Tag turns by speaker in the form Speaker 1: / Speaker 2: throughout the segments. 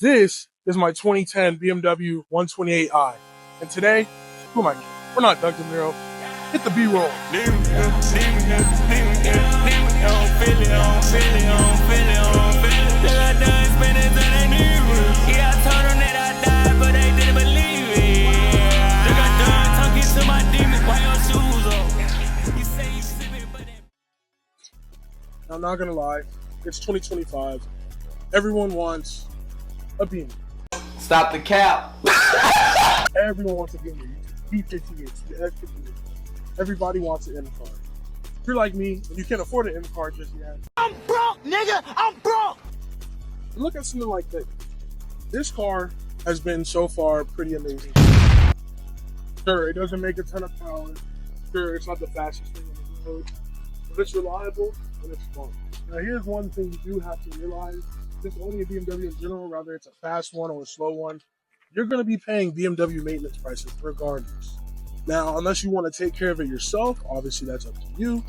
Speaker 1: This is my 2010 BMW 128i. And today, who am I kidding? We're not Doug DeMuro. Hit the B-roll. I'm not gonna lie, it's 2025. Everyone wants a Beamer.
Speaker 2: Stop the cap.
Speaker 1: Everyone wants a Beamer. B58, the F58. Everybody wants an M car. If you're like me and you can't afford an M car just yet,
Speaker 3: I'm broke, nigga. I'm broke.
Speaker 1: look at something like this. This car has been so far pretty amazing. Sure, it doesn't make a ton of power. Sure, it's not the fastest thing on the road, but it's reliable and it's fun. Now, here's one thing you do have to realize. Just owning a BMW in general, whether it's a fast one or a slow one, you're going to be paying BMW maintenance prices regardless. Now, unless you want to take care of it yourself, obviously that's up to you,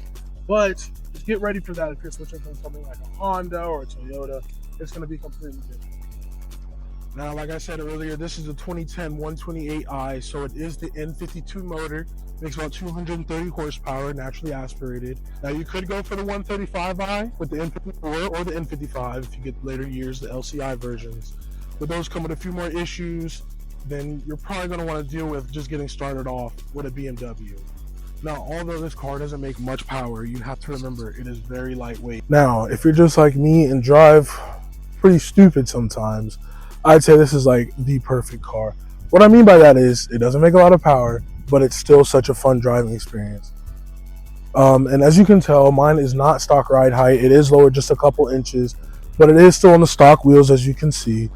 Speaker 1: but just get ready for that if you're switching from something like a Honda or a Toyota. It's going to be completely different. Now, like I said earlier, this is the 2010 128i, so it is the N52 motor. Makes about 230 horsepower, naturally aspirated. Now, you could go for the 135i with the N54 or the N55 if you get later years, the LCI versions. But those come with a few more issues than you're probably going to want to deal with just getting started off with a BMW. Now, although this car doesn't make much power, you have to remember it is very lightweight. Now, if you're just like me and drive pretty stupid sometimes, I'd say this is like the perfect car. What I mean by that is it doesn't make a lot of power, but it's still such a fun driving experience. And as you can tell, mine is not stock ride height. It is lowered just a couple inches, but it is still on the stock wheels, as you can see.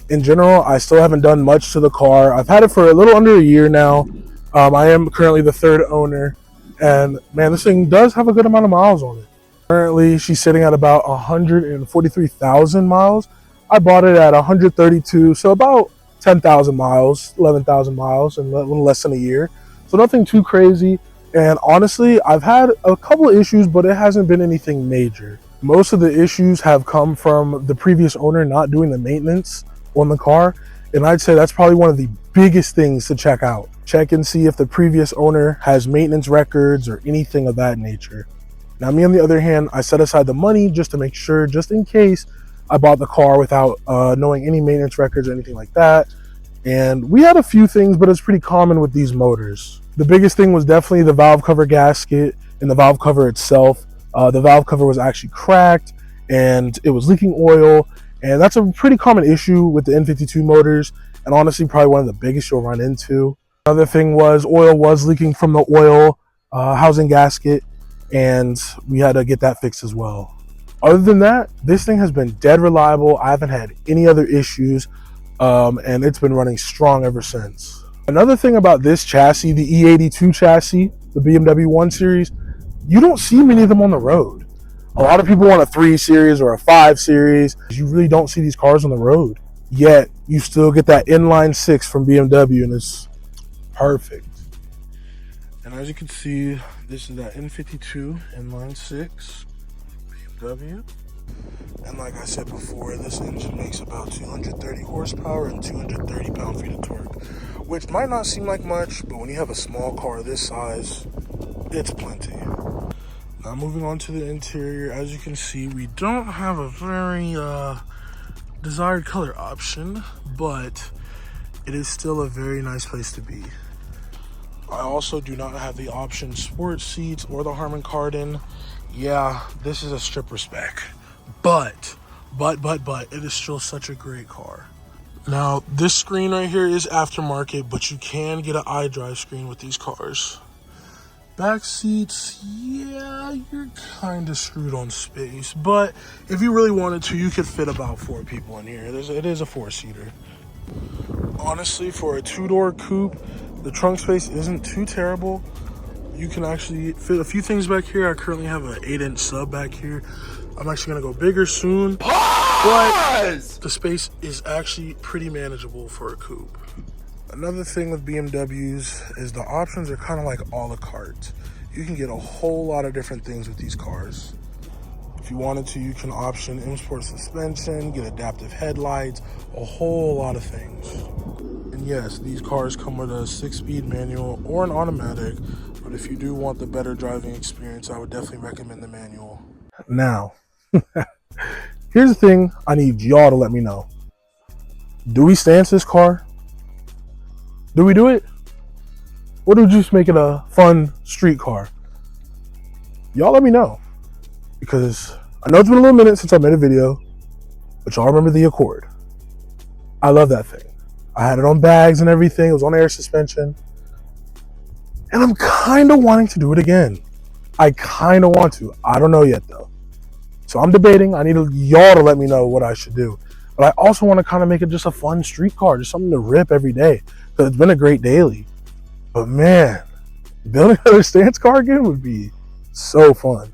Speaker 1: In general, I still haven't done much to the car. I've had it for a little under a year now. I am currently the third owner, and man, this thing does have a good amount of miles on it. Currently, she's sitting at about 143,000 miles. I bought it at 132, so about 10,000 miles, 11,000 miles in a little less than a year. So nothing too crazy. And honestly, I've had a couple of issues, but it hasn't been anything major. Most of the issues have come from the previous owner not doing the maintenance on the car. And I'd say that's probably one of the biggest things to check out. Check and see if the previous owner has maintenance records or anything of that nature. Now, me on the other hand, I set aside the money just to make sure, just in case I bought the car without knowing any maintenance records or anything like that. And we had a few things, but it's pretty common with these motors. The biggest thing was definitely the valve cover gasket and the valve cover itself. The valve cover was actually cracked and it was leaking oil. And that's a pretty common issue with the N52 motors. And honestly, probably one of the biggest you'll run into. Another thing was oil was leaking from the oil housing gasket. And we had to get that fixed as well. Other than that, this thing has been dead reliable. I haven't had any other issues, and it's been running strong ever since. Another thing about this chassis, the E82 chassis, the BMW 1 Series, you don't see many of them on the road. A lot of people want a 3 Series or a 5 Series. You really don't see these cars on the road. Yet, you still get that inline 6 from BMW, and it's perfect. And as you can see, this is that N52 inline 6. BMW. And like I said before, this engine makes about 230 horsepower and 230 pound-feet of torque, which might not seem like much, but when you have a small car this size, it's plenty. Now, moving on to the interior, as you can see, we don't have a very desired color option, but it is still a very nice place to be. I also do not have the option sport seats or the Harman Kardon. Yeah, this is a stripper spec, but it is still such a great car. Now, this screen right here is aftermarket, but you can get an iDrive screen with these cars. Back seats, yeah, you're kind of screwed on space, but if you really wanted to, you could fit about 4 people in here. It is a 4-seater. Honestly, for a 2-door coupe, the trunk space isn't too terrible. You can actually fit a few things back here. I currently have an 8-inch sub back here. I'm actually gonna go bigger soon, but the space is actually pretty manageable for a coupe. Another thing with BMWs is the options are kind of like a la carte. You can get a whole lot of different things with these cars. If you wanted to, you can option M Sport suspension, get adaptive headlights, a whole lot of things. And yes, these cars come with a 6-speed manual or an automatic, but if you do want the better driving experience, I would definitely recommend the manual. Now, here's the thing I need y'all to let me know. Do we stance this car? Do we do it? Or do we just make it a fun street car? Y'all let me know. Because I know it's been a little minute since I made a video, but y'all remember the Accord. I love that thing. I had it on bags and everything. It was on air suspension. And I'm kind of wanting to do it again. I kind of want to. I don't know yet though. So I'm debating. I need y'all to let me know what I should do. But I also want to kind of make it just a fun street car, just something to rip every day. Because it's been a great daily. But man, building another stance car again would be so fun.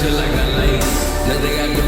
Speaker 2: Like a lace, nothing I do.